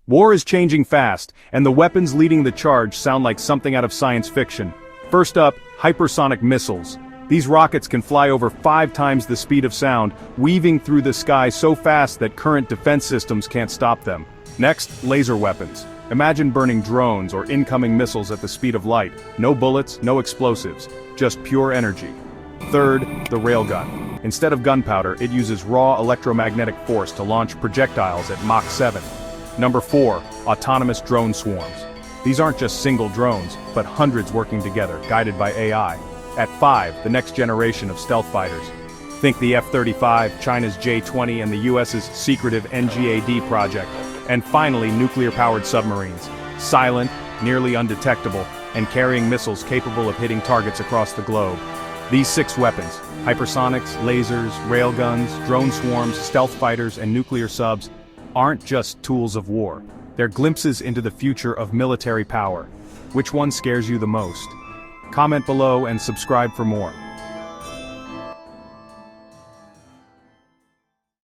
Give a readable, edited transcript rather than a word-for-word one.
War is changing fast, and the weapons leading the charge sound like something out of science fiction. First up, hypersonic missiles. These rockets can fly over 5 times the speed of sound, weaving through the sky so fast that current defense systems can't stop them. Next, laser weapons. Imagine burning drones or incoming missiles at the speed of light. No bullets, no explosives, just pure energy. Third, the railgun. Instead of gunpowder, it uses raw electromagnetic force to launch projectiles at Mach 7. Number 4, autonomous drone swarms. These aren't just single drones, but hundreds working together, guided by AI. At 5, the next generation of stealth fighters. Think the F-35, China's J-20, and the US's secretive NGAD project. And finally, nuclear-powered submarines. Silent, nearly undetectable, and carrying missiles capable of hitting targets across the globe. These 6 weapons, hypersonics, lasers, railguns, drone swarms, stealth fighters, and nuclear subs, aren't just tools of war. They're glimpses into the future of military power. Which one scares you the most? Comment below and subscribe for more.